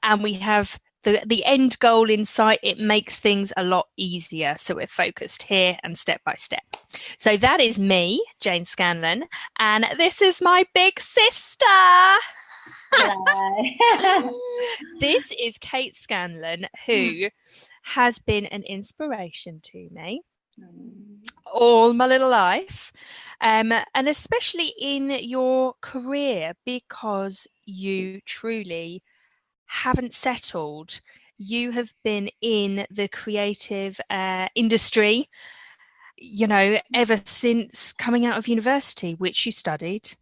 and we have the end goal in sight, it makes things a lot easier. So we're focused here and step by step. So that is me, Jane Scanlan, and this is my big sister. Hello. This is Kate Scanlan, who has been an inspiration to me all my little life, and especially in your career, because you truly haven't settled. You have been in the creative industry, ever since coming out of university, which you studied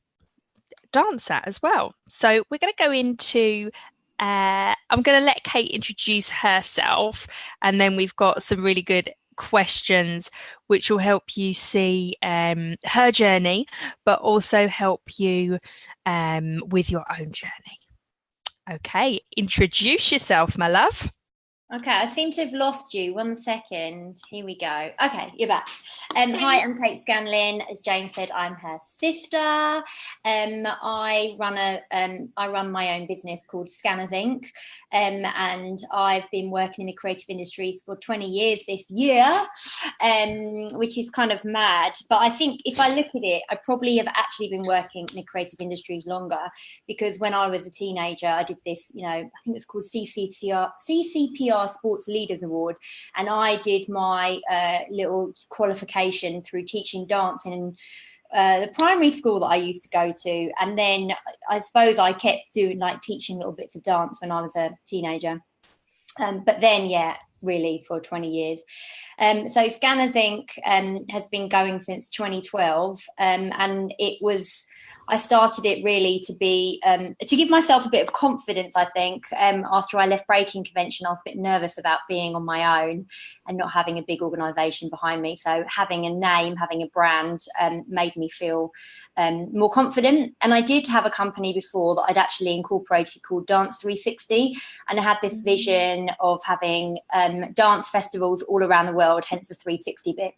dance at as well. So we're going to go into I'm going to let Kate introduce herself, and then we've got some really good questions which will help you see her journey, but also help you with your own journey. Okay, introduce yourself, my love. Okay, I seem to have lost you. 1 second. Here we go. Okay, you're back. Hi, I'm Kate Scanlan. As Jane said, I'm her sister. I run my own business called Scanners Inc. And I've been working in the creative industries for 20 years this year, which is kind of mad. But I think if I look at it, I probably have actually been working in the creative industries longer, because when I was a teenager, I did this, I think it's called CCPR Sports Leaders Award, and I did my little qualification through teaching dance in the primary school that I used to go to, and then I suppose I kept doing teaching little bits of dance when I was a teenager, but then really for 20 years. So Scanners Inc. Has been going since 2012, and I started it really to be to give myself a bit of confidence. I think after I left Breaking Convention, I was a bit nervous about being on my own and not having a big organisation behind me. So having a name, having a brand, made me feel more confident. And I did have a company before that I'd actually incorporated called Dance 360, and I had this vision of having dance festivals all around the world, hence the 360 bit.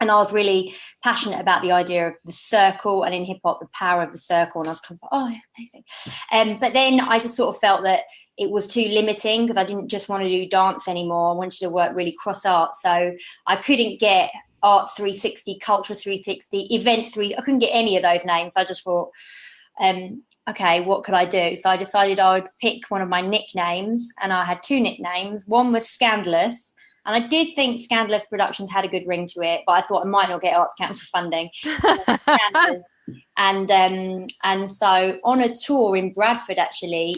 And I was really passionate about the idea of the circle, and in hip hop, the power of the circle. And I was kind of like, oh, amazing. But then I just sort of felt that it was too limiting, because I didn't just want to do dance anymore. I wanted to work really cross art. So I couldn't get Art 360, Culture 360, Event 3. I couldn't get any of those names. I just thought, okay, what could I do? So I decided I would pick one of my nicknames, and I had two nicknames. One was Scandalous. And I did think Scandalous Productions had a good ring to it, but I thought I might not get Arts Council funding. And so on a tour in Bradford, actually,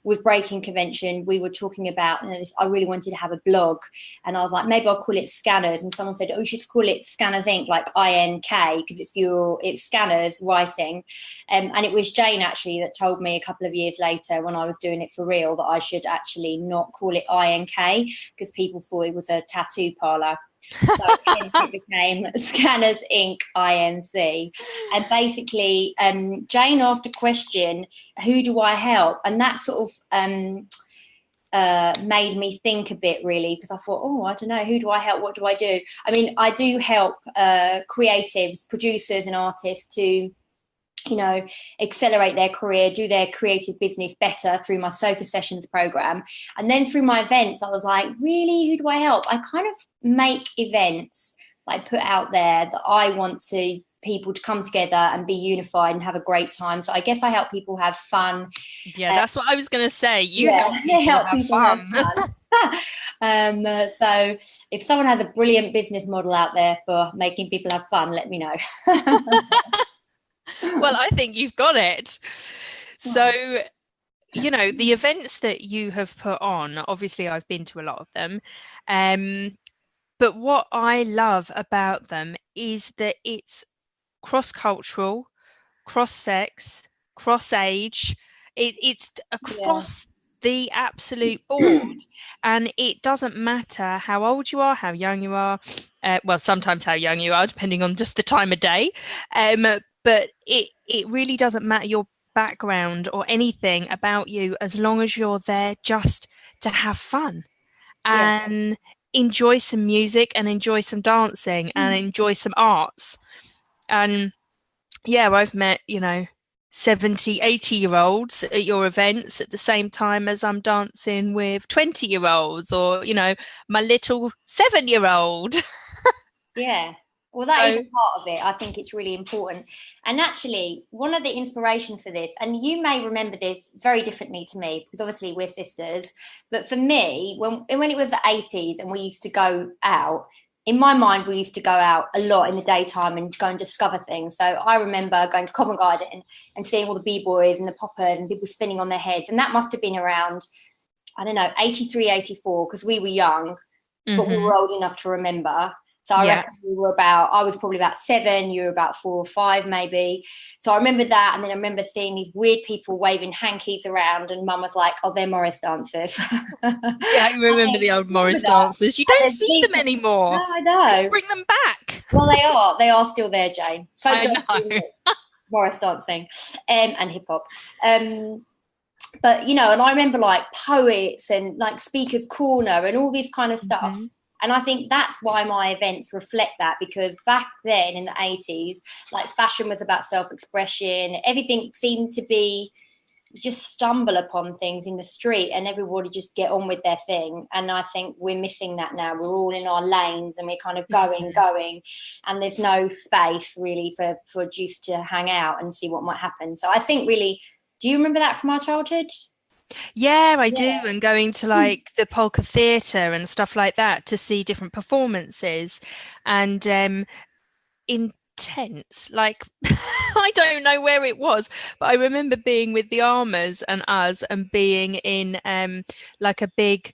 with Breaking Convention, we were talking about, I really wanted to have a blog, and I was like, maybe I'll call it Scanners. And someone said, oh, you should call it Scanners Inc., like INK, because it's Scanners writing. And it was Jane actually that told me a couple of years later, when I was doing it for real, that I should actually not call it INK, because people thought it was a tattoo parlor. So it became Scanners Inc. INC. And basically, Jane asked a question, who do I help? And that sort of made me think a bit, really, because I thought, oh, I don't know, who do I help? What do I do? I mean, I do help creatives, producers and artists to accelerate their career, do their creative business better through my Sofa Sessions program. And then through my events, I was like, really, who do I help? I kind of make events like put out there that I want people to come together and be unified and have a great time. So I guess I help people have fun. Yeah, that's what I was going to say. You help people have fun. So if someone has a brilliant business model out there for making people have fun, let me know. Well, I think you've got it. So, the events that you have put on, obviously I've been to a lot of them. But what I love about them is that it's cross-cultural, cross-sex, cross-age. It's across the absolute board. And it doesn't matter how old you are, how young you are. Well, sometimes how young you are, depending on just the time of day. But it really doesn't matter your background or anything about you, as long as you're there just to have fun and enjoy some music and enjoy some dancing and enjoy some arts. And I've met, 70, 80-year-olds at your events at the same time as I'm dancing with 20-year-olds, or, my little 7-year-old. Yeah. Well, that is So, a part of it. I think it's really important. And actually, one of the inspirations for this, and you may remember this very differently to me, because obviously we're sisters, but for me, when it was the 80s and we used to go out, in my mind, we used to go out a lot in the daytime and go and discover things. So I remember going to Covent Garden and seeing all the B-boys and the poppers and people spinning on their heads. And that must have been around, I don't know, 83, 84, because we were young, but we were old enough to remember. So I reckon I was probably about 7, you were about 4 or 5 maybe. So I remember that, and then I remember seeing these weird people waving hankies around, and Mum was like, "Oh, they're Morris dancers." yeah, I remember the old Morris dancers. You don't see them anymore. No, I know. Let's bring them back. Well, they are still there, Jane. I know. Morris dancing and hip hop. But, and I remember like poets and like Speaker's Corner and all this kind of stuff. And I think that's why my events reflect that, because back then in the 80s, like fashion was about self-expression. Everything seemed to be just stumble upon things in the street and everybody just get on with their thing. And I think we're missing that now. We're all in our lanes and we're kind of going, and there's no space really for just to hang out and see what might happen. So I think really, do you remember that from our childhood? Yeah, I do. And going to like the polka theatre and stuff like that to see different performances, and intense. Like, I don't know where it was, but I remember being with the Armours and us, and being in like a big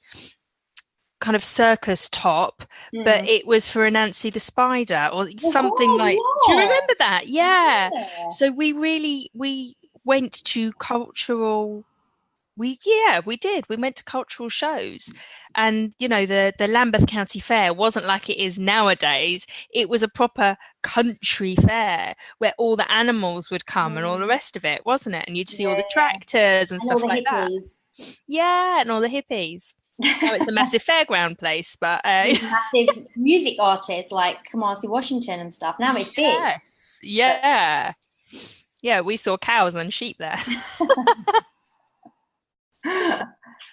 kind of circus top, but it was for Anansi the Spider or something like. Do you remember that? Yeah. So we went to cultural. We did. We went to cultural shows, and the Lambeth County Fair wasn't like it is nowadays. It was a proper country fair where all the animals would come and all the rest of it, wasn't it? And you'd see all the tractors and stuff like that. Yeah, and all the hippies. Now it's a massive fairground place, but massive music artists like Kamasi Washington and stuff. Now it's big. Yeah. We saw cows and sheep there.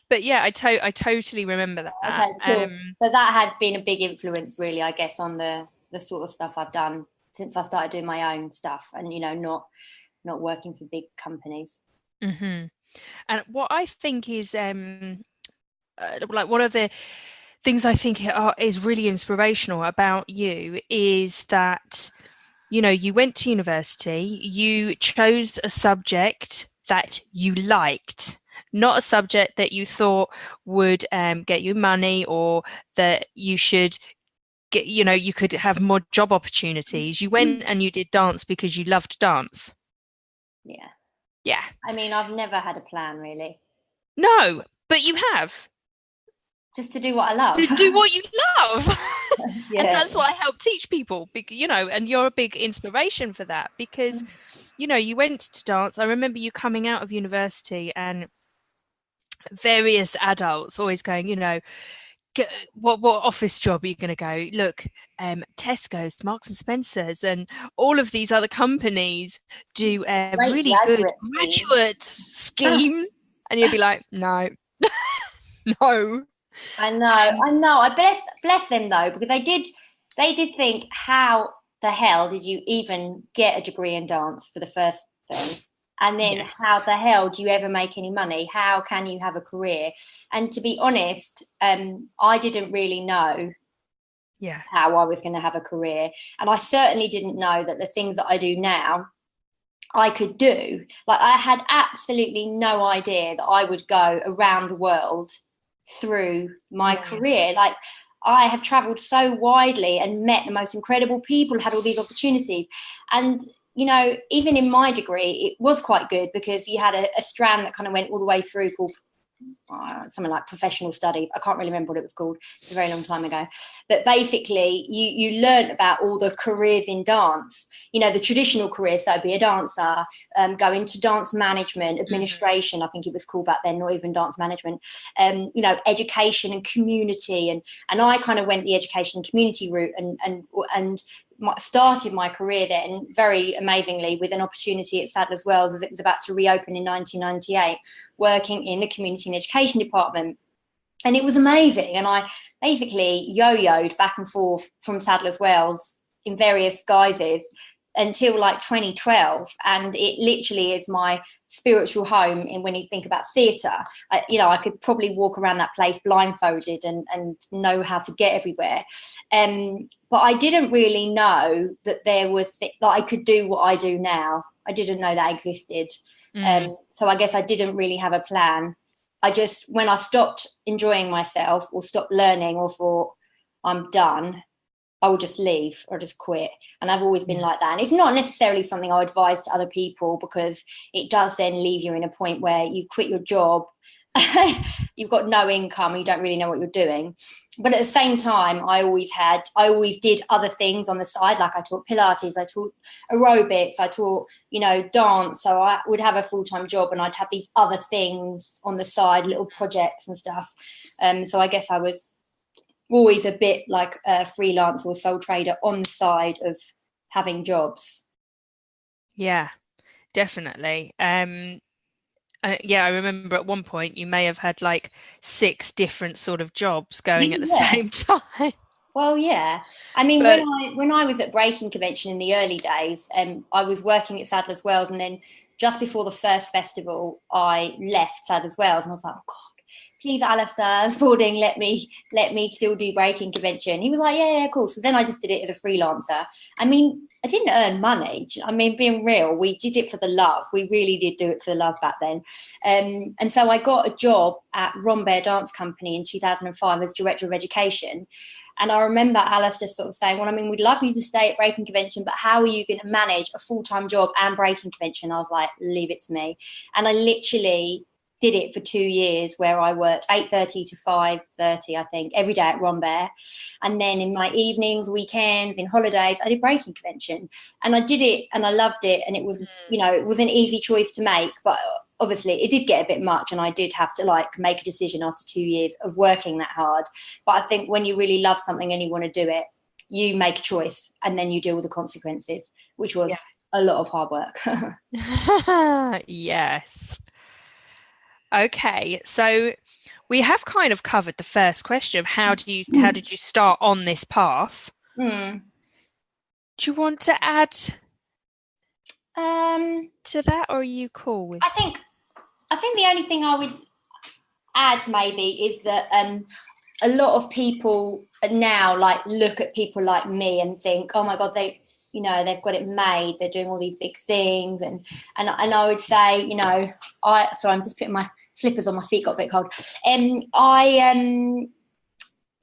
But yeah, I totally remember that. Okay, cool. So that has been a big influence, really, I guess, on the sort of stuff I've done since I started doing my own stuff, and not working for big companies. And what I think is like one of the things I think is really inspirational about you is that you went to university, you chose a subject that you liked, not a subject that you thought would get you money, or that you should get, you could have more job opportunities. You went and you did dance because you loved dance. Yeah. I mean, I've never had a plan, really. No, but you have. Just to do what I love. To do what you love. And that's what I help teach people, and you're a big inspiration for that, because you went to dance. I remember you coming out of university and various adults always going, what office job are you going to go? Look, Tesco's, Marks and Spencer's, and all of these other companies do really good graduate schemes. And you'd be like, no, no. I know. I bless them though, because they did think, how the hell did you even get a degree in dance for the first thing? And then how the hell do you ever make any money? How can you have a career? And to be honest, I didn't really know how I was going to have a career. And I certainly didn't know that the things that I do now, I could do. Like, I had absolutely no idea that I would go around the world through my career. Like, I have traveled so widely and met the most incredible people, had all these opportunities. And even in my degree, it was quite good, because you had a strand that kind of went all the way through called something like professional studies. I can't really remember what it was called. It's a very long time ago. But basically, you learned about all the careers in dance, the traditional careers. So be a dancer, go into dance management, administration, I think it was called back then, not even dance management, education and community. And I kind of went the education and community route, and started my career then very amazingly with an opportunity at Sadler's Wells as it was about to reopen in 1998, working in the community and education department. And it was amazing. And I basically yo-yoed back and forth from Sadler's Wells in various guises until like 2012. And it literally is my spiritual home in when you think about theatre. I could probably walk around that place blindfolded and know how to get everywhere. But I didn't really know that there was that I could do what I do now. I didn't know that existed. So I guess I didn't really have a plan. I just, when I stopped enjoying myself or stopped learning or thought I'm done, I will just leave or just quit. And I've always been like that. And it's not necessarily something I advise to other people, because it does then leave you in a point where you quit your job, you've got no income, you don't really know what you're doing. But at the same time, I always did other things on the side. Like I taught Pilates, I taught aerobics, I taught, dance. So I would have a full-time job and I'd have these other things on the side, little projects and stuff. So I guess I was always a bit like a freelance or sole trader on the side of having jobs. Yeah, definitely. I remember at one point you may have had like 6 different sort of jobs going at the same time. Well, yeah. I mean, when I was at Breaking Convention in the early days, I was working at Sadler's Wells, and then just before the first festival, I left Sadler's Wells, and I was like, oh God, please, Alistair Spalding, let me still do Breaking Convention. He was like, yeah, cool. So then I just did it as a freelancer. I mean, I didn't earn money. I mean, being real, we did it for the love. We really did do it for the love back then. And so I got a job at Rhombare Dance Company in 2005 as Director of Education. And I remember Alistair sort of saying, well, I mean, we'd love you to stay at Breaking Convention, but how are you going to manage a full-time job and Breaking Convention? I was like, leave it to me. And I literally did it for 2 years, where I worked 8:30 to 5:30, I think, every day at Rhombare. And then in my evenings, weekends, in holidays, I did Breaking Convention. And I did it and I loved it. And it was, it was an easy choice to make. But obviously it did get a bit much, and I did have to make a decision after 2 years of working that hard. But I think when you really love something and you want to do it, you make a choice and then you deal with the consequences, which was a lot of hard work. Yes. Okay, so we have kind of covered the first question of how did you start on this path? Do you want to add to that, or are you cool with? I think the only thing I would add maybe is that a lot of people now look at people like me and think, oh my God, they've got it made. They're doing all these big things, and I would say, I'm just putting my slippers on, my feet got a bit cold.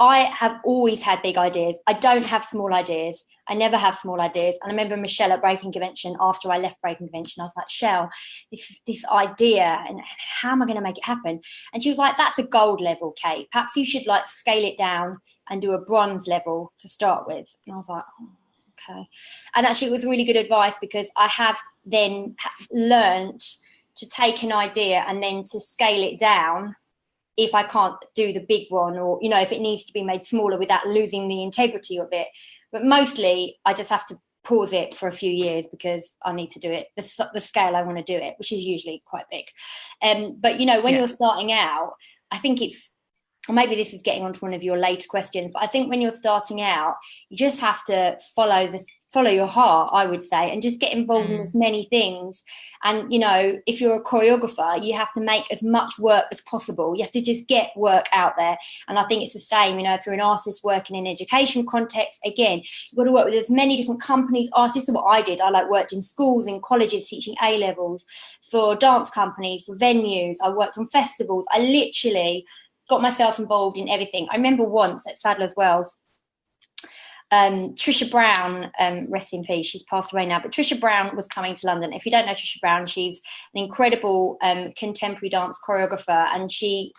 I have always had big ideas. I don't have small ideas. I never have small ideas. And I remember Michelle at Breaking Convention, after I left Breaking Convention, I was like, Shell, this idea, and how am I going to make it happen? And she was like, that's a gold level, Kate. Perhaps you should scale it down and do a bronze level to start with. And I was like, oh, okay. And actually it was really good advice, because I have then learned to take an idea and then to scale it down if I can't do the big one, or, if it needs to be made smaller without losing the integrity of it. But mostly I just have to pause it for a few years because I need to do it the scale I want to do it, which is usually quite big. But, when you're starting out, I think or maybe this is getting onto one of your later questions, but I think when you're starting out, you just have to follow your heart, I would say, and just get involved in as many things. And, if you're a choreographer, you have to make as much work as possible. You have to just get work out there. And I think it's the same, if you're an artist working in an education context, again, you've got to work with as many different companies. Artists are what I did. I worked in schools, in colleges, teaching A-levels, for dance companies, for venues. I worked on festivals. I literally got myself involved in everything. I remember once at Sadler's Wells, Trisha Brown, rest in peace, she's passed away now, but Trisha Brown was coming to London. If you don't know Trisha Brown, she's an incredible contemporary dance choreographer, and she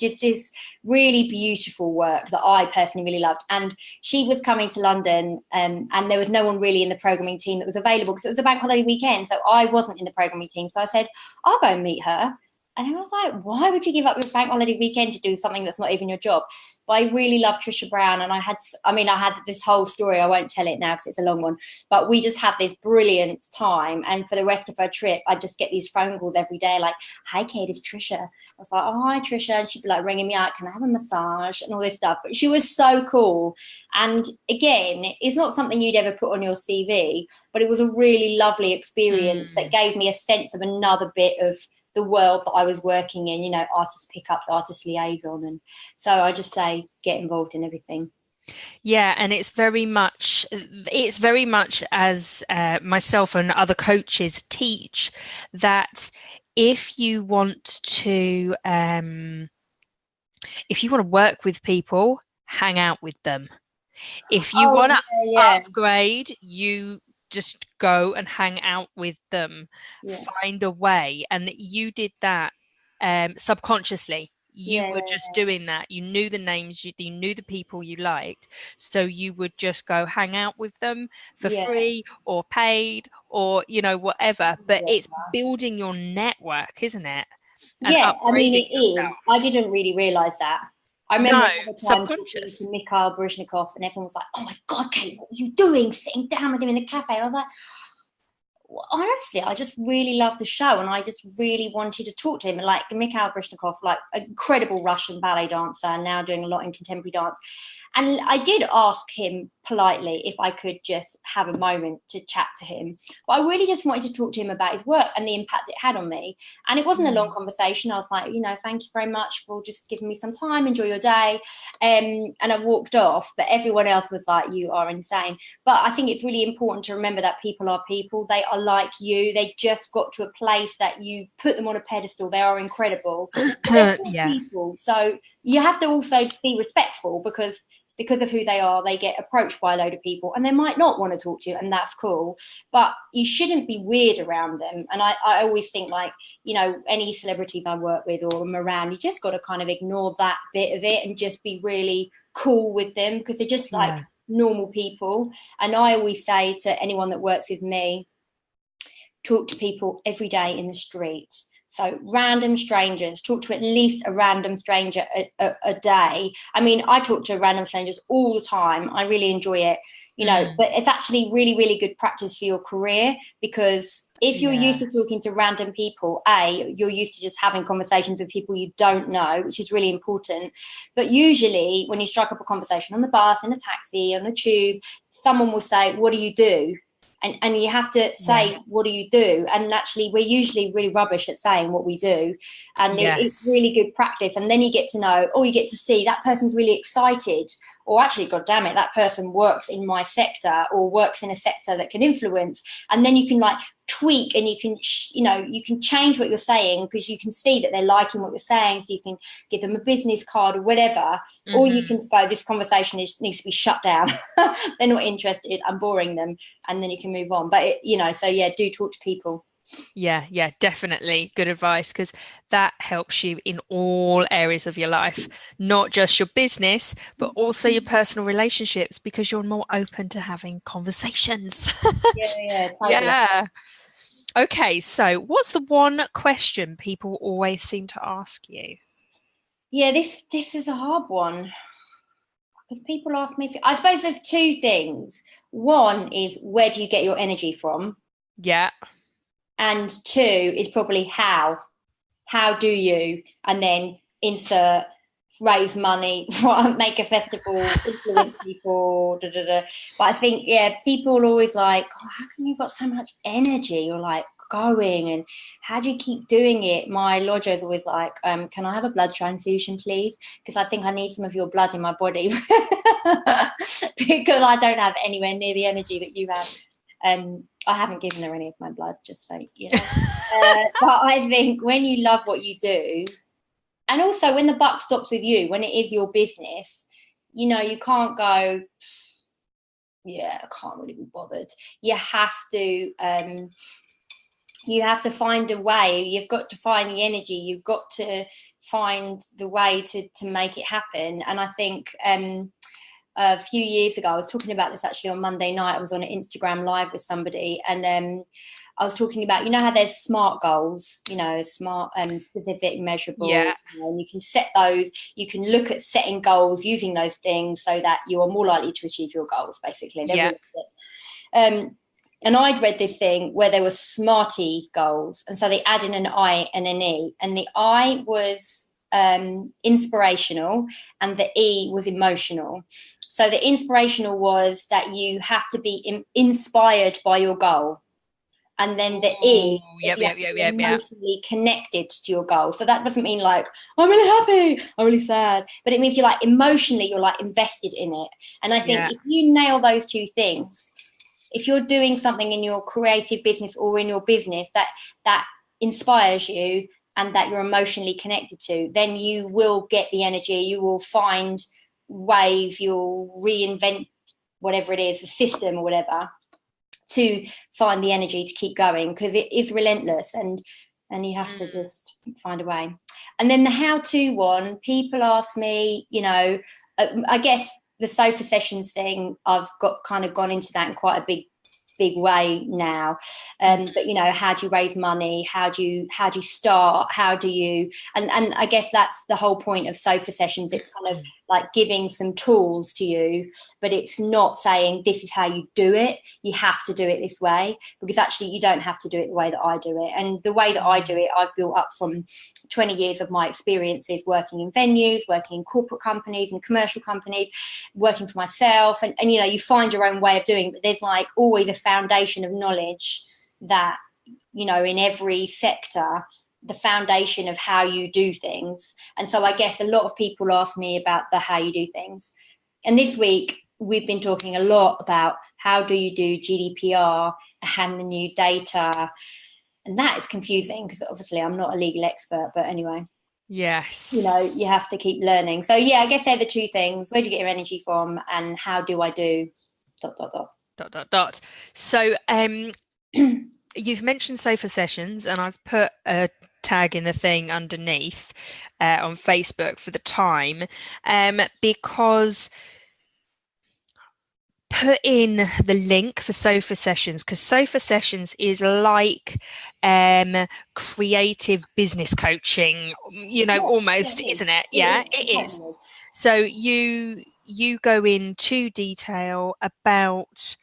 did this really beautiful work that I personally really loved. And she was coming to London, and there was no one really in the programming team that was available because it was a bank holiday weekend, so I wasn't in the programming team. So I said, I'll go and meet her. And I was like, why would you give up your bank holiday weekend to do something that's not even your job? But I really love Trisha Brown. And I had this whole story. I won't tell it now because it's a long one. But we just had this brilliant time. And for the rest of her trip, I just get these phone calls every day like, hi, Kate, it's Trisha. I was like, oh, hi, Trisha. And she'd be like ringing me out, can I have a massage and all this stuff. But she was so cool. And again, it's not something you'd ever put on your CV, but it was a really lovely experience that gave me a sense of another bit of the world that I was working in, you know, artist pickups, artist liaison. And so I just say get involved in everything. Yeah, and it's very much as myself and other coaches teach, that if you want to work with people, hang out with them. If you want to upgrade, you just go and hang out with them. Find a way. And you did that subconsciously. You were just doing that. You knew the names, you knew the people you liked. So you would just go hang out with them for free or paid or, you know, whatever. But it's building your network, isn't it? And I mean, it yourself. is. I didn't really realise that. I remember another time subconscious. talking to Mikhail Baryshnikov, and everyone was like, oh my God, Kate, what are you doing? Sitting down with him in the cafe. And I was like, well, honestly, I just really love the show, and I just really wanted to talk to him. And like Mikhail Baryshnikov, like incredible Russian ballet dancer, and now doing a lot in contemporary dance. And I did ask him politely if I could just have a moment to chat to him. But I really just wanted to talk to him about his work and the impact it had on me. And it wasn't a long conversation. I was like, you know, thank you very much for just giving me some time. Enjoy your day. And I walked off. But everyone else was like, you are insane. But I think it's really important to remember that people are people. They are like you. They just got to a place that you put them on a pedestal. They are incredible. People. So you have to also be respectful because of who they are, they get approached by a load of people and they might not want to talk to you, and that's cool. But you shouldn't be weird around them. And I always think, like, you know, any celebrities I work with or am around, you just got to kind of ignore that bit of it and just be really cool with them because they're just like normal people. And I always say to anyone that works with me, talk to people every day in the street. So random strangers, talk to at least a random stranger a day. I mean, I talk to random strangers all the time. I really enjoy it, you know, but it's actually really, really good practice for your career because if you're used to talking to random people, you're used to just having conversations with people you don't know, which is really important. But usually when you strike up a conversation on the bus, in a taxi, on a tube, someone will say, what do you do? And you have to say, what do you do? And actually, we're usually really rubbish at saying what we do. And it's really good practice. And then you get to know, or you get to see that person's really excited. Or actually, God damn it, that person works in my sector or works in a sector that can influence. And then you can like tweak and you can, you can change what you're saying because you can see that they're liking what you're saying. So you can give them a business card or whatever. Or you can go, this conversation needs to be shut down. They're not interested. I'm boring them. And then you can move on. But, do talk to people. Yeah, definitely. Good advice, because that helps you in all areas of your life, not just your business, but also your personal relationships, because you're more open to having conversations. Totally. Yeah. Okay, so what's the one question people always seem to ask you? Yeah, this is a hard one because people ask me. I suppose there's two things. One is, where do you get your energy from? Yeah. And two is probably how. How do you? And then insert raise money, make a festival, influence people, But I think, people are always like, oh, how come you've got so much energy? Or like going, and how do you keep doing it? My lodger is always like, can I have a blood transfusion, please? Because I think I need some of your blood in my body because I don't have anywhere near the energy that you have. I haven't given her any of my blood, just so you know. But I think when you love what you do, and also when the buck stops with you, when it is your business, you can't go, I can't really be bothered. You have to find a way. You've got to find the energy. You've got to find the way to make it happen. And I think a few years ago, I was talking about this actually on Monday night. I was on an Instagram live with somebody, and I was talking about, you know how there's SMART goals, you know, smart and specific, measurable, you know, and you can set those, you can look at setting goals using those things so that you are more likely to achieve your goals, basically. They're realistic. And I'd read this thing where there were SMARTY goals, and so they add in an I and an E, and the I was inspirational and the E was emotional. So the inspirational was that you have to be inspired by your goal. And then the E is you have to be emotionally connected to your goal. So that doesn't mean like, I'm really happy, I'm really sad. But it means you're like emotionally, you're like invested in it. And I think if you nail those two things, if you're doing something in your creative business or in your business that inspires you and that you're emotionally connected to, then you will get the energy, you will find ways, you'll reinvent whatever it is, the system or whatever, to find the energy to keep going, because it is relentless and you have to just find a way. And then the how-to one, people ask me, you know, I guess the sofa sessions thing, I've gone into that in quite a big way now. But you know, how do you raise money? How do you start? How do you? And I guess that's the whole point of sofa sessions. It's kind of like giving some tools to you, but it's not saying this is how you do it. You have to do it this way, because actually you don't have to do it the way that I do it. And the way that I do it, I've built up from 20 years of my experiences working in venues, working in corporate companies and commercial companies, working for myself. And you know, you find your own way of doing it, but there's like always a foundation of knowledge that, you know, in every sector, the foundation of how you do things. And so I guess a lot of people ask me about the how you do things. And this week we've been talking a lot about how do you do GDPR and the new data. And that is confusing because obviously I'm not a legal expert, but anyway. Yes. You know, you have to keep learning. So yeah, I guess they're the two things. Where do you get your energy from and how do I do ... So you've mentioned sofa sessions, and I've put a tag in the thing underneath on Facebook for the time, because put in the link for sofa sessions, because sofa sessions is like creative business coaching, you know, almost, isn't it? It is. So you go into detail about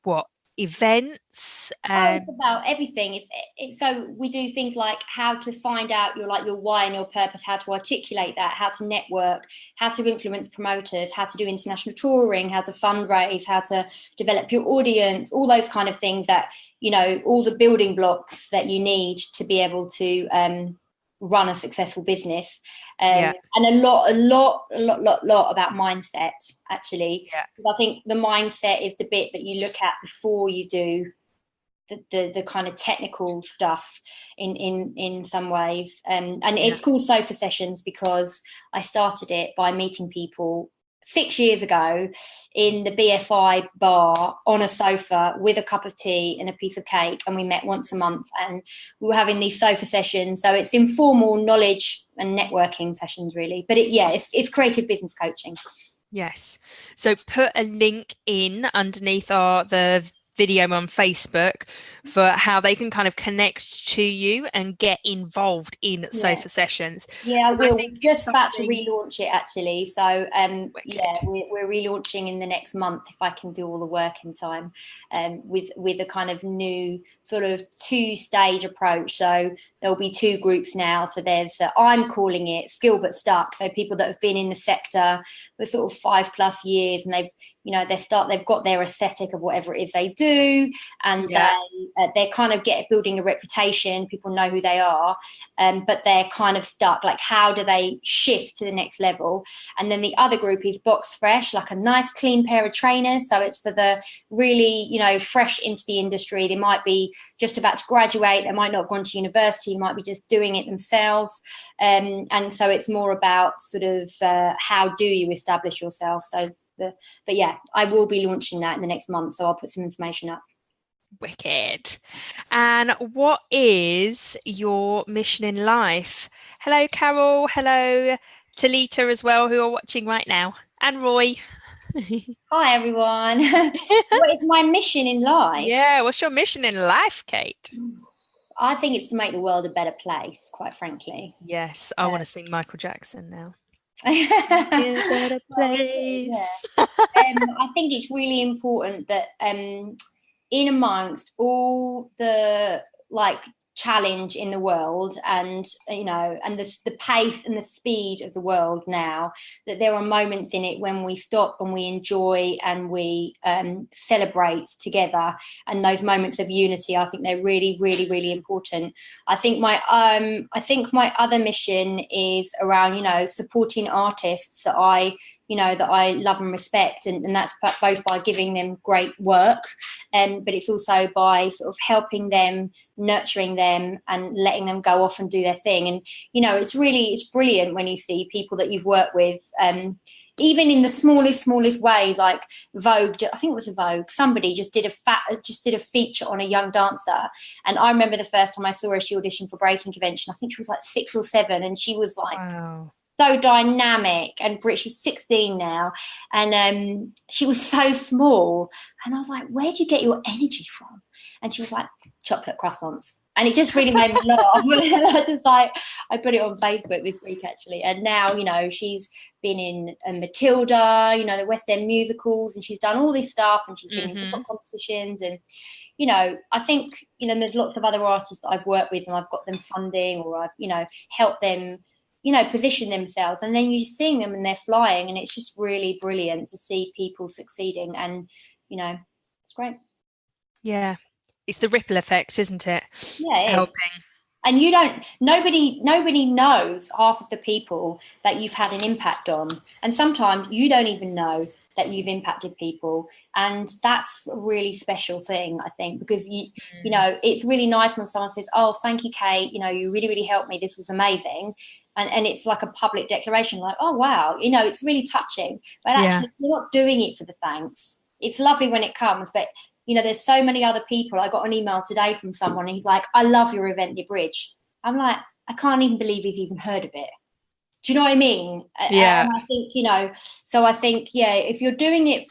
what events. It's about everything. It's so we do things like how to find out your why and your purpose, how to articulate that, how to network, how to influence promoters, how to do international touring, how to fundraise, how to develop your audience, all those kind of things that, you know, all the building blocks that you need to be able to run a successful business. And a lot about mindset, actually. I think the mindset is the bit that you look at before you do the kind of technical stuff in some ways. And it's called Sofa Sessions because I started it by meeting people 6 years ago in the BFI bar on a sofa with a cup of tea and a piece of cake, and we met once a month and we were having these sofa sessions. So it's informal knowledge and networking sessions, really, but it's creative business coaching. Yes. So put a link in underneath the video on Facebook for how they can kind of connect to you and get involved in sofa sessions. I will. We're just about to relaunch it, actually. So we're relaunching in the next month, if I can do all the work in time, with a kind of new sort of 2-stage approach. So there'll be 2 groups now. So there's I'm calling it Skill But Stuck. So people that have been in the sector for sort of 5+ years, and they've got their aesthetic of whatever it is they do, and they're kind of building a reputation. People know who they are, but they're kind of stuck. Like, how do they shift to the next level? And then the other group is box fresh, like a nice clean pair of trainers. So it's for the really, you know, fresh into the industry. They might be just about to graduate. They might not have gone to university. Might be just doing it themselves. And so it's more about sort of how do you establish yourself. So but yeah, I will be launching that in the next month, so I'll put some information up. Wicked. And what is your mission in life? Hello, Carol. Hello, Talita as well, who are watching right now, and Roy. Hi, everyone. What is my mission in life? Yeah, what's your mission in life, Kate? I think it's to make the world a better place, quite frankly. Yes, I want to sing Michael Jackson now. In a Well, better me too, yeah. place. I think it's really important that in amongst all the like challenge in the world and and the pace and the speed of the world now, that there are moments in it when we stop and we enjoy and we celebrate together, and those moments of unity, I think they're really, really, really important. I think my other mission is around supporting artists that I love and respect, and that's both by giving them great work, but it's also by sort of helping them, nurturing them, and letting them go off and do their thing. And it's brilliant when you see people that you've worked with, even in the smallest ways, like Vogue. I think it was a Vogue. Somebody just did a feature on a young dancer, and I remember the first time I saw her, she auditioned for Breaking Convention. I think she was like 6 or 7, and she was like, Wow. so dynamic, and she's 16 now, and she was so small, and I was like, where do you get your energy from? And she was like, chocolate croissants. And it just really made me laugh. I put it on Facebook this week actually, and now she's been in Matilda, the West End musicals, and she's done all this stuff, and she's been in hip hop competitions, and I think there's lots of other artists that I've worked with, and I've got them funding, or I've helped them position themselves, and then you're seeing them and they're flying, and it's just really brilliant to see people succeeding, and it's great. Yeah, it's the ripple effect, isn't it? Yeah, it is. Helping. And nobody knows half of the people that you've had an impact on, and sometimes you don't even know that you've impacted people, and that's a really special thing, I think, because it's really nice when someone says, oh, thank you, Kate, you really, really helped me, this was amazing. And it's like a public declaration, like, oh, wow, it's really touching. But actually, you're not doing it for the thanks. It's lovely when it comes, but, there's so many other people. I got an email today from someone, and he's like, I love your event, your bridge. I'm like, I can't even believe he's even heard of it. Do you know what I mean? Yeah. And I think, so I think, yeah, if you're doing it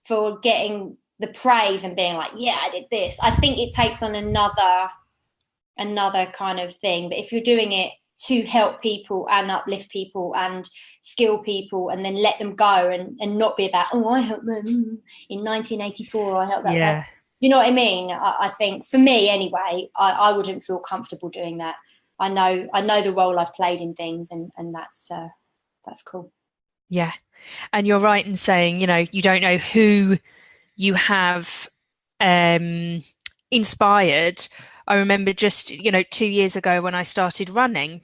for getting the praise and being like, yeah, I did this, I think it takes on another kind of thing. But if you're doing it to help people and uplift people and skill people, and then let them go, and not be about, oh, I helped them in 1984, I helped that person. You know what I mean? I think for me anyway, I wouldn't feel comfortable doing that. I know the role I've played in things, and that's cool. Yeah. And you're right in saying, you don't know who you have inspired. I remember just, 2 years ago when I started running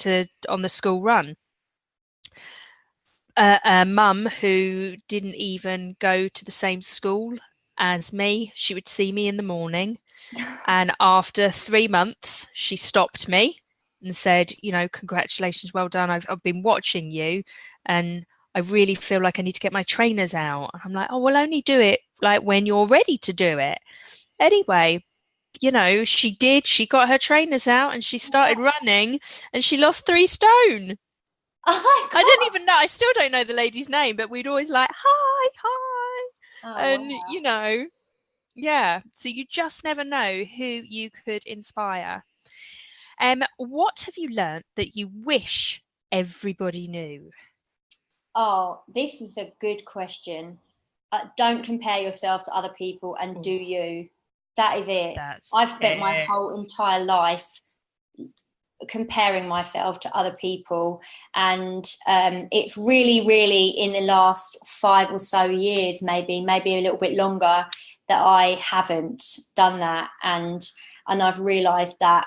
on the school run, a mum who didn't even go to the same school as me, she would see me in the morning, and after 3 months, she stopped me and said, congratulations, well done. I've been watching you, and I really feel like I need to get my trainers out. And I'm like, oh, we'll only do it like when you're ready to do it. Anyway, she did. She got her trainers out and she started running, and she lost 3 stone. Oh, I didn't even know. I still don't know the lady's name, but we'd always like, hi, hi. oh, And, wow. yeah. So you just never know who you could inspire. What have you learnt that you wish everybody knew? Oh, this is a good question. Don't compare yourself to other people, and do you. That is it. I've spent my whole entire life comparing myself to other people, and it's really, really in the last 5 or so years, maybe a little bit longer, that I haven't done that. And I've realized that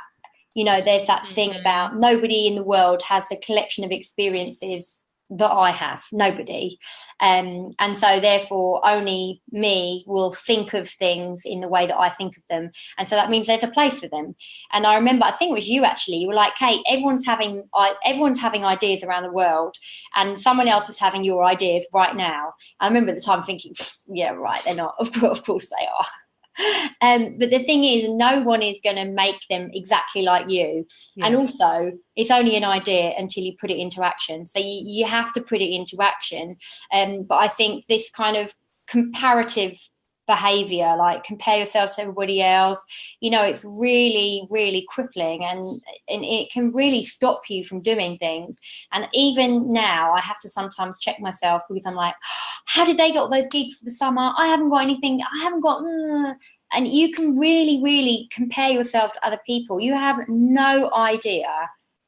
there's that thing about nobody in the world has the collection of experiences that I have, nobody. And so therefore only me will think of things in the way that I think of them. And so that means there's a place for them. And I remember, I think it was you actually, you were like, Kate, everyone's having ideas around the world, and someone else is having your ideas right now. I remember at the time thinking, yeah, right, they're not. Of course they are. But the thing is, no one is going to make them exactly like you. Yeah. And also, it's only an idea until you put it into action. So you have to put it into action. But I think this kind of comparative behavior, like compare yourself to everybody else, it's really, really crippling, and it can really stop you from doing things. And even now I have to sometimes check myself, because I'm like, how did they get all those gigs for the summer? I haven't got anything. I haven't got and you can really, really compare yourself to other people. You have no idea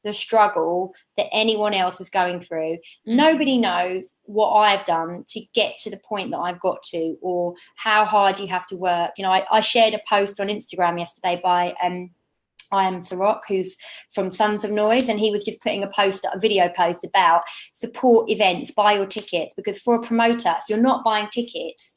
the struggle that anyone else is going through. Mm-hmm. Nobody knows what I've done to get to the point that I've got to, or how hard you have to work. I shared a post on Instagram yesterday by I Am Sarok, who's from Sons of Noise, and he was just putting a video post about support events, buy your tickets, because for a promoter, if you're not buying tickets,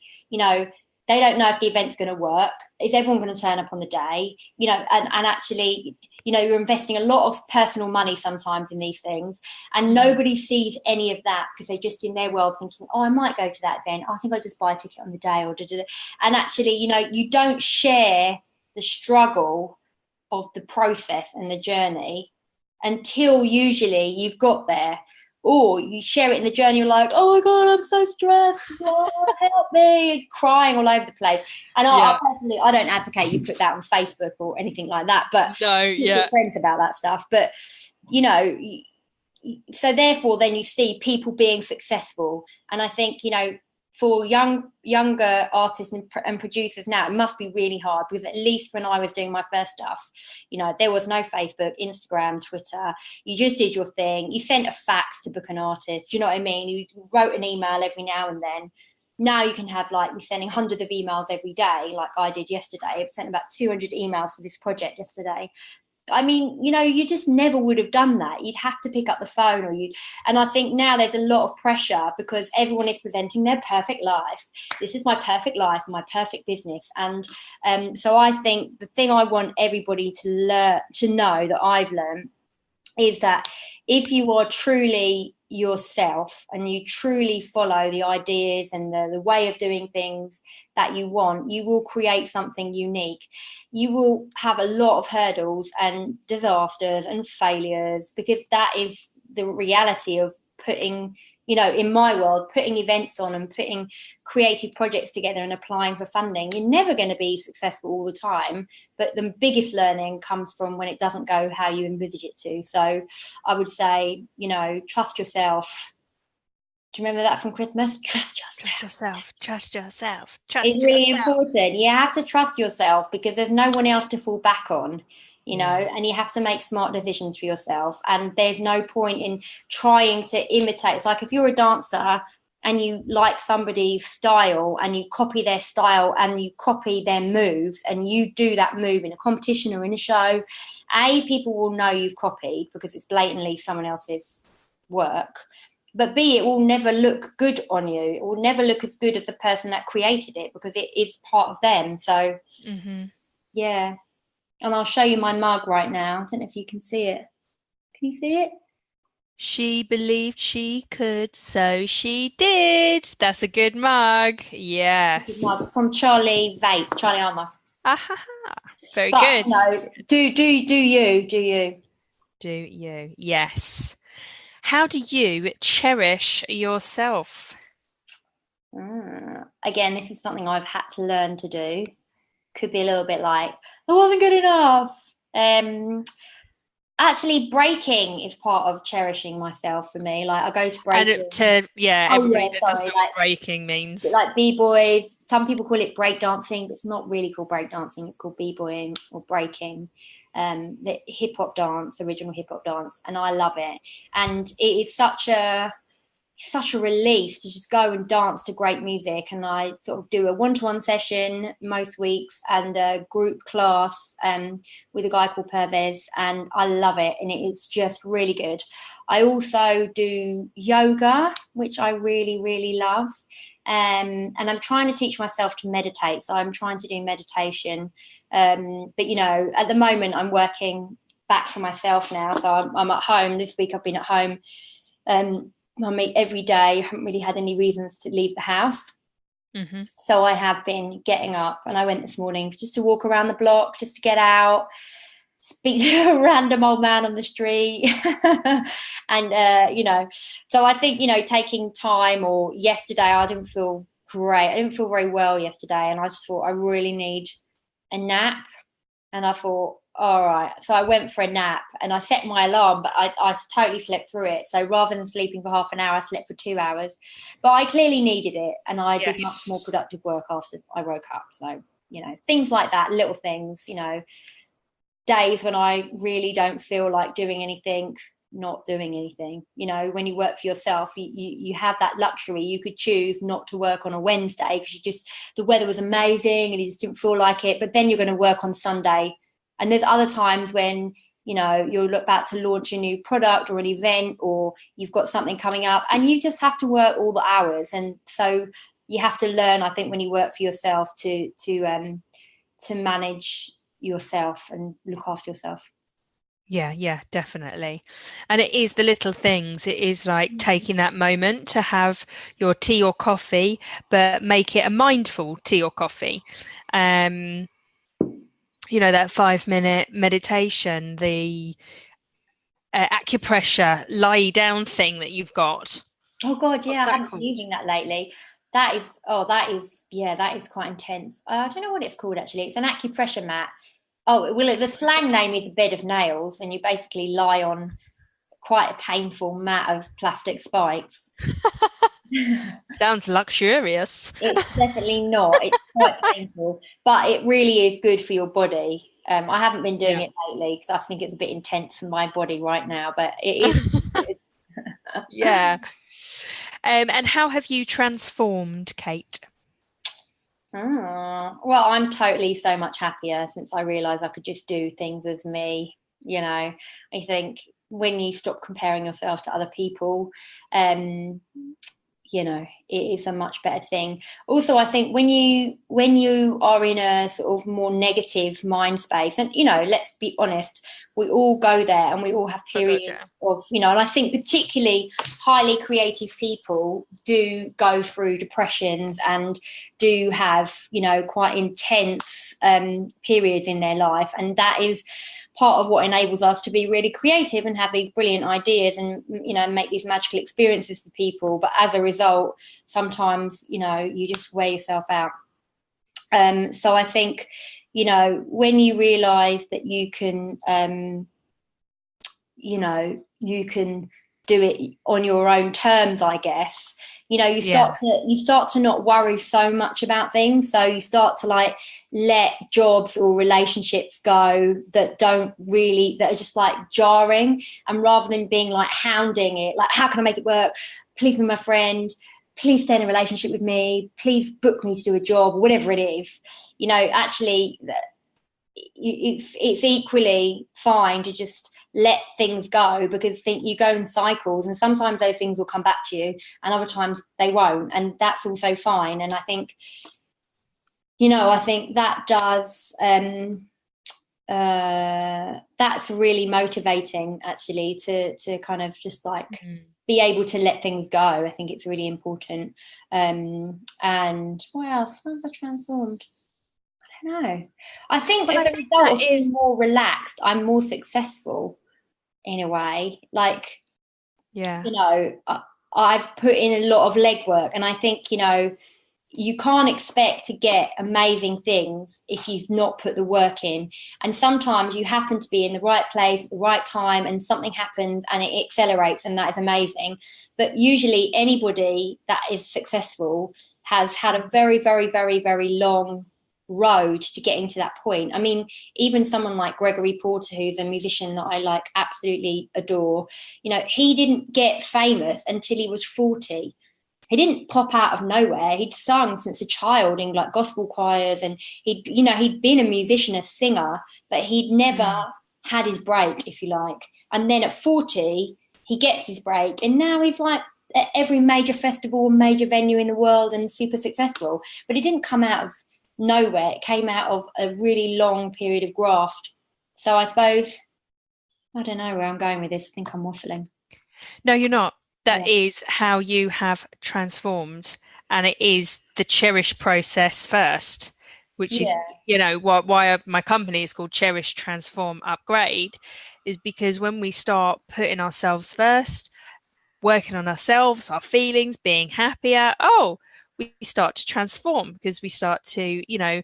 they don't know if the event's going to work. Is everyone going to turn up on the day? And actually, you're investing a lot of personal money sometimes in these things, and nobody sees any of that, because they're just in their world thinking, oh, I might go to that event. I think I'll just buy a ticket on the day, or da-da-da. And actually, you don't share the struggle of the process and the journey until usually you've got there. Or you share it in the journey, you're like, oh my God, I'm so stressed, oh, help me, crying all over the place. And I personally, I don't advocate you put that on Facebook or anything like that, but talk to your friends about that stuff. But, so therefore then you see people being successful. And I think, for younger artists and producers now, it must be really hard, because at least when I was doing my first stuff, there was no Facebook, Instagram, Twitter. You just did your thing. You sent a fax to book an artist. Do you know what I mean? You wrote an email every now and then. Now you can have, you're sending hundreds of emails every day, like I did yesterday. I've sent about 200 emails for this project yesterday. I mean, you just never would have done that. You'd have to pick up the phone, and I think now there's a lot of pressure, because everyone is presenting their perfect life. This is my perfect life and my perfect business. And so I think the thing I want everybody to know that I've learned is that if you are truly yourself and you truly follow the ideas and the way of doing things that you want, you will create something unique. You will have a lot of hurdles and disasters and failures, because that is the reality of putting, in my world, putting events on and putting creative projects together and applying for funding. You're never going to be successful all the time, but the biggest learning comes from when it doesn't go how you envisage it to. So I would say, trust yourself. Do you remember that from Christmas? Trust yourself. Trust yourself. It's really important. You have to trust yourself, because there's no one else to fall back on. And you have to make smart decisions for yourself. And there's no point in trying to imitate. It's like if you're a dancer and you like somebody's style and you copy their style and you copy their moves and you do that move in a competition or in a show, people will know you've copied because it's blatantly someone else's work. But B, it will never look good on you. It will never look as good as the person that created it, because it is part of them. So, yeah. And I'll show you my mug right now. I don't know if you can see it. Can you see it? She believed she could, so she did. That's a good mug. Yes. Mug from Charlie Armour. Very good. Do you? Do you? Yes. How do you cherish yourself? Again, this is something I've had to learn to do. Could be a little bit like, I wasn't good enough. Actually, breaking is part of cherishing myself for me. Like, I go to breaking. Everybody that doesn't know what breaking means. Like b-boys, some people call it breakdancing, but it's not really called breakdancing. It's called b-boying or breaking. The hip-hop dance, original hip-hop dance, and I love it. And it is such a release to just go and dance to great music. And I sort of do a one-to-one session most weeks and a group class with a guy called Pervez, and I love it, and it is just really good. I also do yoga, which I really, really love. And I'm trying to teach myself to meditate. So I'm trying to do meditation. But, at the moment I'm working back for myself now. So I'm at home. This week I've been at home. I meet every day. I haven't really had any reasons to leave the house. Mm-hmm. So I have been getting up, and I went this morning just to walk around the block, just to get out, speak to a random old man on the street. And so I think, taking time, or yesterday I didn't feel great. I didn't feel very well yesterday, and I just thought I really need a nap. And I thought, all right. So I went for a nap, and I set my alarm, but I totally slept through it. So rather than sleeping for half an hour, I slept for 2 hours. But I clearly needed it, and I did much more productive work after I woke up. So, things like that, little things, days when I really don't feel like doing anything, not doing anything. When you work for yourself, you have that luxury. You could choose not to work on a Wednesday because the weather was amazing and you just didn't feel like it, but then you're going to work on Sunday. And there's other times when you're about to launch a new product or an event, or you've got something coming up, and you just have to work all the hours. And so you have to learn, I think, when you work for yourself, to manage yourself and look after yourself. Yeah, definitely. And it is the little things. It is like taking that moment to have your tea or coffee, but make it a mindful tea or coffee. That 5-minute meditation, the acupressure lie down thing that you've got. Oh God, What's yeah, I that haven't been called? using that lately. That is quite intense. I don't know what it's called actually. It's an acupressure mat. Oh, well, the slang name is a bed of nails, and you basically lie on quite a painful mat of plastic spikes. Sounds luxurious. It's definitely not. It's quite painful, but it really is good for your body. I haven't been doing Yeah. it lately because I think it's a bit intense for my body right now, but it is good. Yeah. And how have you transformed, Kate? Well, I'm totally so much happier since I realised I could just do things as me. I think when you stop comparing yourself to other people, um, it is a much better thing. Also, I think when you are in a sort of more negative mind space, and let's be honest, we all go there, and we all have Oh God, periods yeah. of, and I think particularly highly creative people do go through depressions and do have, quite intense periods in their life, and that is part of what enables us to be really creative and have these brilliant ideas and make these magical experiences for people. But as a result, sometimes you just wear yourself out. So I think when you realize that you can you can do it on your own terms, I guess, you Yeah. start to not worry so much about things. So you start to like let jobs or relationships go that are just like jarring, and rather than being like hounding it, like, how can I make it work, please be my friend, please stay in a relationship with me, please book me to do a job, whatever it is, actually it's equally fine to just let things go, because you go in cycles, and sometimes those things will come back to you and other times they won't, and that's also fine. And I think that does that's really motivating, actually, to kind of just like be able to let things go. I think it's really important. And what else have I transformed? No, I think Well, as I a think result that of is, being more relaxed, I'm more successful in a way. Like, yeah. I've put in a lot of legwork, and I think, you can't expect to get amazing things if you've not put the work in. And sometimes you happen to be in the right place at the right time, and something happens and it accelerates, and that is amazing. But usually, anybody that is successful has had a very, very, very, very long road to getting to that point. I mean, even someone like Gregory Porter, who's a musician that I like absolutely adore, he didn't get famous until he was 40. He didn't pop out of nowhere. He'd sung since a child in like gospel choirs, and he'd been a musician, a singer, but he'd never had his break, if you like. And then at 40, he gets his break, and now he's like at every major festival and major venue in the world and super successful. But it didn't come out of nowhere. It came out of a really long period of graft. So I suppose, I don't know where I'm going with this. I think I'm waffling. No, you're not. That Yeah. is how you have transformed. And it is the cherish process first, which is, Yeah. you know, why my company is called Cherish, Transform, Upgrade, is because when we start putting ourselves first, working on ourselves, our feelings, being happier, we start to transform, because we start to, you know,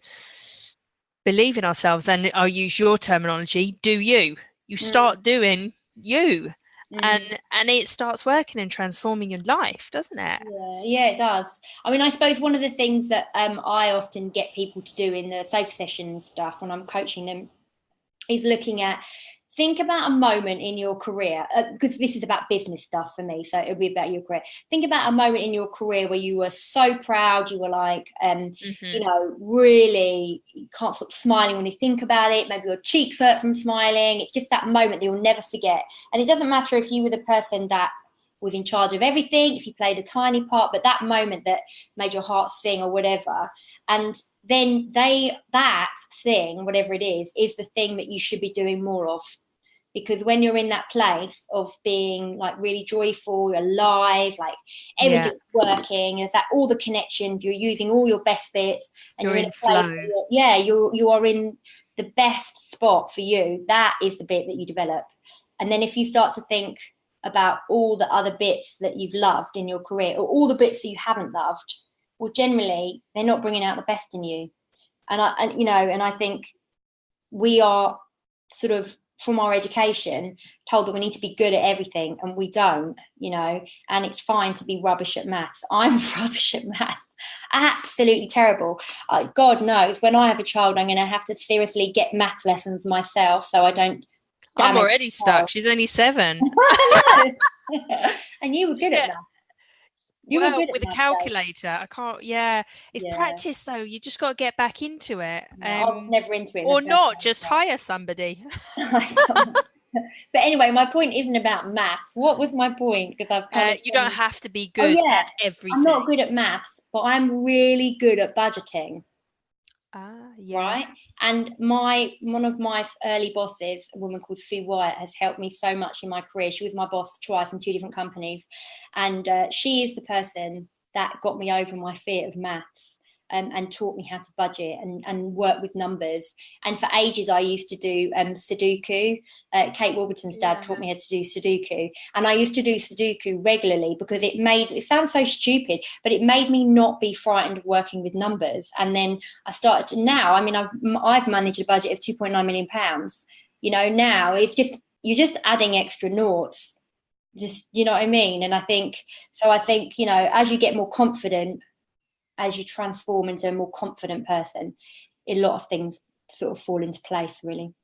believe in ourselves. And I'll use your terminology, do you start doing you, and it starts working and transforming your life, doesn't it? Yeah, it does. I mean, I suppose one of the things that I often get people to do in the sofa sessions stuff when I'm coaching them is looking at, think about a moment in your career, because this is about business stuff for me, so it'll be about your career. Think about a moment in your career where you were so proud, you were like, you know, really, you can't stop smiling when you think about it. Maybe your cheeks hurt from smiling. It's just that moment that you'll never forget. And it doesn't matter if you were the person that was in charge of everything, if you played a tiny part, but that moment that made your heart sing or whatever. And then that thing, whatever it is the thing that you should be doing more of. Because when you're in that place of being like really joyful, you're alive, like everything's working, is that all the connections, you're using all your best bits, and You're you're in in a place flow. where you are in the best spot for you. That is the bit that you develop. And then if you start to think about all the other bits that you've loved in your career, or all the bits that you haven't loved, well, generally they're not bringing out the best in you. And I think we are sort of, from our education, told that we need to be good at everything, and we don't, you know, and it's fine to be rubbish at maths. I'm rubbish at maths, absolutely terrible. God knows when I have a child, I'm going to have to seriously get maths lessons myself, so I don't I'm damage already the child. stuck. She's only 7. I know. And you were Just good at get, maths. You were well, good at with a maths, though. calculator. I can't, yeah. It's Yeah. practice though. You just got to get back into it. No, I was never into it in the Or first not, just place. hire somebody. But anyway, my point isn't about maths. What was my point? Because I've kind of You don't have to be oh good yeah, at I'm not everything. good at maths, but I'm really good at budgeting, Yeah. right? And my one of my early bosses, a woman called Sue Wyatt, has helped me so much in my career. She was my boss twice in 2 different companies, and she is the person that got me over my fear of maths. And taught me how to budget and work with numbers. And for ages, I used to do Sudoku. Kate Warburton's dad taught me how to do Sudoku. And I used to do Sudoku regularly because it sounds so stupid, but it made me not be frightened of working with numbers. And then I started to, now, I mean, I've managed a budget of £2.9 million. You know, now it's just, you're just adding extra noughts. Just, you know what I mean? And I think, you know, as you get more confident, as you transform into a more confident person, a lot of things sort of fall into place, really.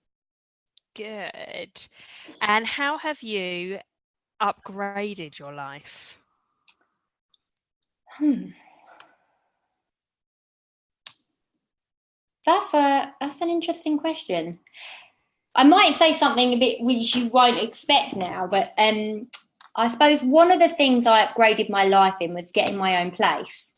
Good. And how have you upgraded your life? That's an interesting question. I might say something a bit which you won't expect now, but I suppose one of the things I upgraded my life in was getting my own place.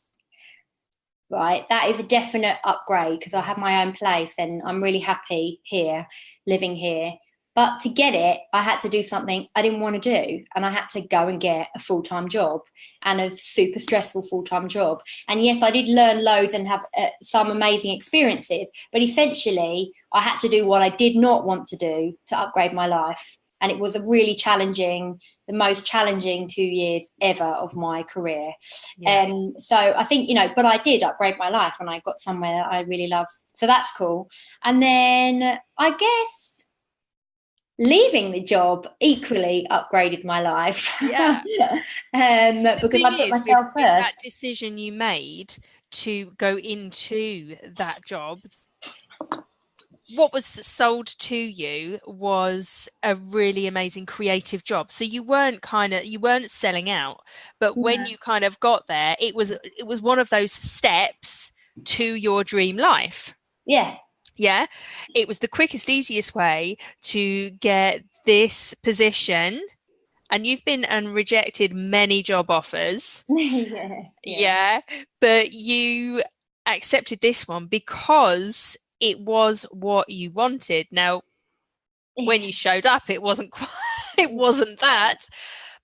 Right, that is a definite upgrade because I have my own place and I'm really happy here, living here. But to get it, I had to do something I didn't want to do, and I had to go and get a full-time job, and a super stressful full-time job. And yes, I did learn loads and have some amazing experiences, but essentially I had to do what I did not want to do to upgrade my life. And it was a really challenging, the most challenging 2 years ever of my career. Yeah. So I think, you know, but I did upgrade my life and I got somewhere that I really love. So that's cool. And then I guess leaving the job equally upgraded my life. Yeah. The Because thing I put is, with myself that first. decision you made to go into that job, what was sold to you was a really amazing creative job. So you weren't selling out, but when you kind of got there, it was one of those steps to your dream life. Yeah. Yeah. It was the quickest, easiest way to get this position. And you've been and rejected many job offers. Yeah. But you accepted this one because it was what you wanted. Now, when you showed up, it wasn't quite, it wasn't that,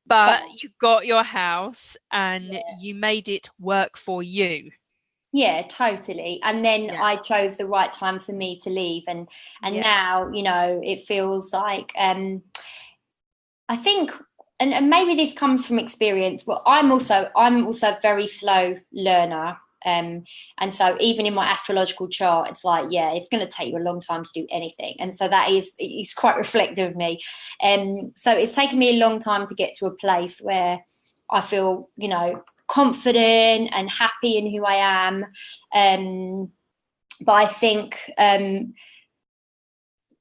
but you got your house and you made it work for you. Yeah, totally. And then Yeah. I chose the right time for me to leave, and Yes. now, you know, it feels like I think, and maybe this comes from experience, but I'm also a very slow learner. And so even in my astrological chart, it's like, yeah, it's going to take you a long time to do anything. And so that is quite reflective of me. So it's taken me a long time to get to a place where I feel, you know, confident and happy in who I am. But I think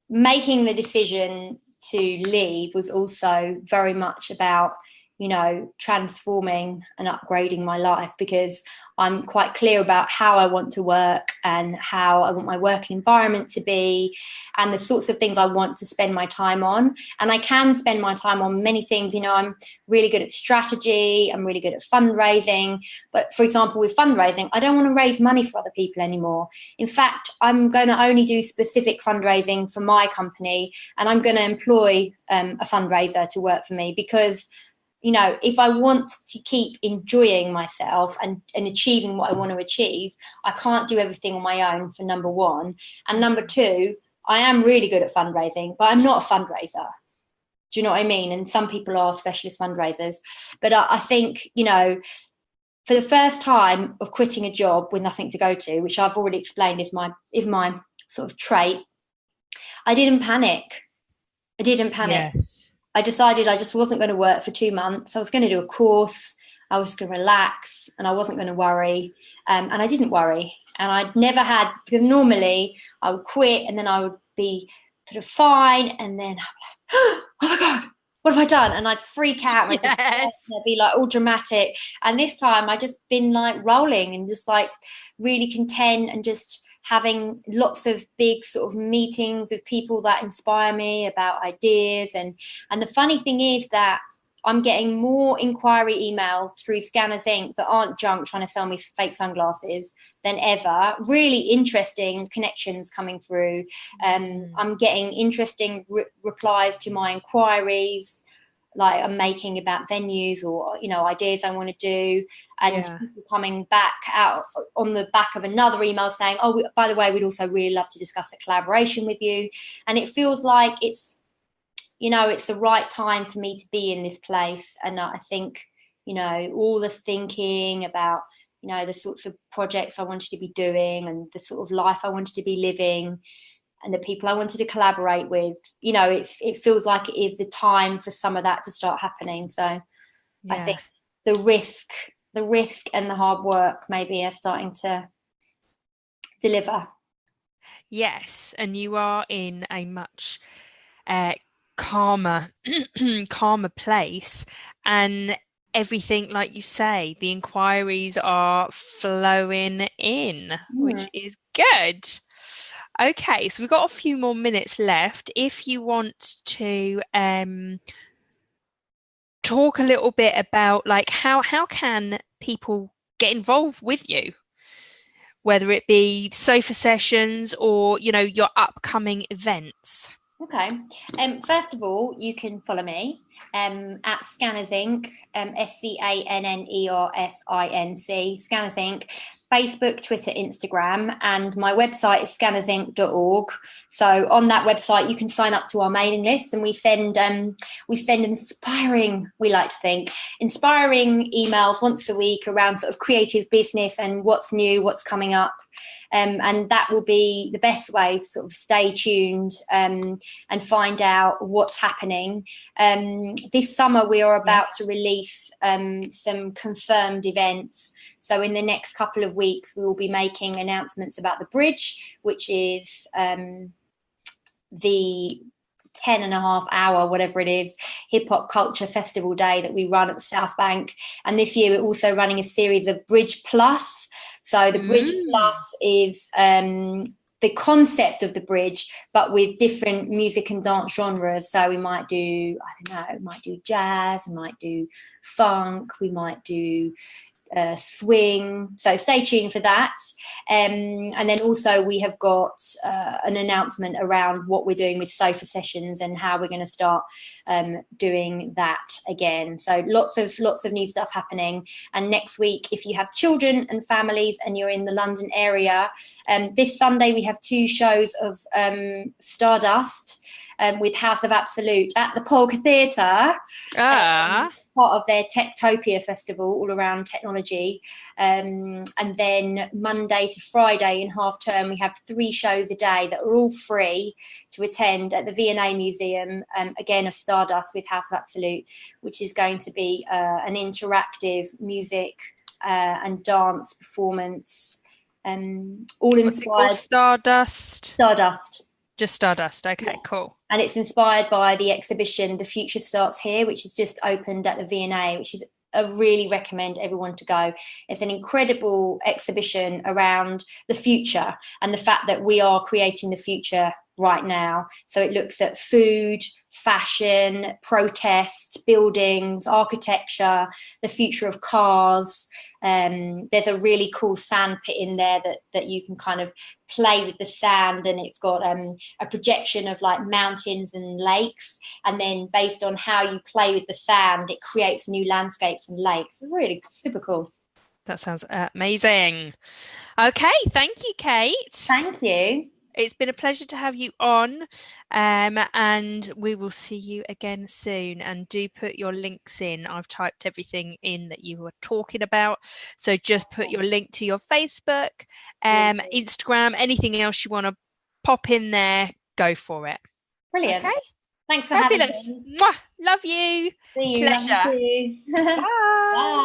making the decision to leave was also very much about, you know, transforming and upgrading my life, because I'm quite clear about how I want to work and how I want my working environment to be and the sorts of things I want to spend my time on. And I can spend my time on many things. You know, I'm really good at strategy, I'm really good at fundraising. But for example, with fundraising, I don't want to raise money for other people anymore. In fact, I'm going to only do specific fundraising for my company, and I'm going to employ a fundraiser to work for me, because, you know, if I want to keep enjoying myself and achieving what I want to achieve, I can't do everything on my own, for number one. And number two, I am really good at fundraising, but I'm not a fundraiser. Do you know what I mean? And some people are specialist fundraisers. But I think, you know, for the first time of quitting a job with nothing to go to, which I've already explained is my sort of trait, I didn't panic. I didn't panic. Yes. I decided I just wasn't going to work for 2 months. I was going to do a course. I was going to relax, and I wasn't going to worry. And I didn't worry. And I'd never had, because normally I would quit and then I would be sort of fine. And then I'd be like, oh my God, what have I done? And I'd freak out and I'd be Yes. stressed and I'd be like all dramatic. And this time I just been like rolling and just like really content, and just having lots of big sort of meetings with people that inspire me about ideas. And the funny thing is that I'm getting more inquiry emails through Scanners Inc. that aren't junk trying to sell me fake sunglasses than ever. Really interesting connections coming through. I'm getting interesting replies to my inquiries, like I'm making about venues or, you know, ideas I want to do, and Yeah. people coming back out on the back of another email saying, oh, by the way, we'd also really love to discuss a collaboration with you. And it feels like it's, you know, it's the right time for me to be in this place. And I think, you know, all the thinking about, you know, the sorts of projects I wanted to be doing and the sort of life I wanted to be living and the people I wanted to collaborate with, you know, it feels like it is the time for some of that to start happening. So I Yeah. think the risk and the hard work maybe are starting to deliver. Yes. And you are in a much uh, calmer, calmer place, and everything, like you say, the inquiries are flowing in, Mm. which is good. Okay, so we've got a few more minutes left. If you want to talk a little bit about like how can people get involved with you, whether it be sofa sessions or, you know, your upcoming events. Okay. First of all, you can follow me at Scanners Inc. SCANNERSINC. Scanners Inc. Facebook, Twitter, Instagram, and my website is scannersinc.org. So on that website, you can sign up to our mailing list, and we send inspiring, we like to think, inspiring emails once a week around sort of creative business and what's new, what's coming up. And that will be the best way to sort of stay tuned and find out what's happening. This summer, we are about to release some confirmed events. So in the next couple of weeks, we will be making announcements about the Bridge, which is the 10.5 hour, whatever it is, hip hop culture festival day that we run at the South Bank. And this year we're also running a series of Bridge Plus. So the Bridge Plus is the concept of the bridge, but with different music and dance genres. So we might do, I don't know, we might do jazz, we might do funk, we might do swing. So stay tuned for that. And then also we have got an announcement around what we're doing with sofa sessions and how we're going to start doing that again. So lots of new stuff happening. And next week, if you have children and families and you're in the London area, this Sunday we have 2 shows of Stardust with House of Absolute at the Polka Theatre. Part of their Techtopia festival all around technology. And then Monday to Friday in half term, we have 3 shows a day that are all free to attend at the V&A Museum, again of Stardust with House of Absolute, which is going to be an interactive music and dance performance, all inspired. Stardust. Just Stardust. Okay, yeah. Cool. And it's inspired by the exhibition The Future Starts Here, which has just opened at the V&A, which is I really recommend everyone to go. It's an incredible exhibition around the future and the fact that we are creating the future right now. So it looks at food, fashion, protest, buildings, architecture, the future of cars. There's a really cool sand pit in there that you can kind of play with the sand, and it's got a projection of like mountains and lakes, and then based on how you play with the sand, it creates new landscapes and lakes. It's really super cool. That sounds amazing. Okay, thank you, Kate. Thank you. It's been a pleasure to have you on, and we will see you again soon. And do put your links in. I've typed everything in that you were talking about. So just put your link to your Facebook, Instagram, anything else you want to pop in there, go for it. Brilliant. Okay. Thanks for Fabulous. having me. Mwah! Love you. See you. Pleasure. Bye. Bye.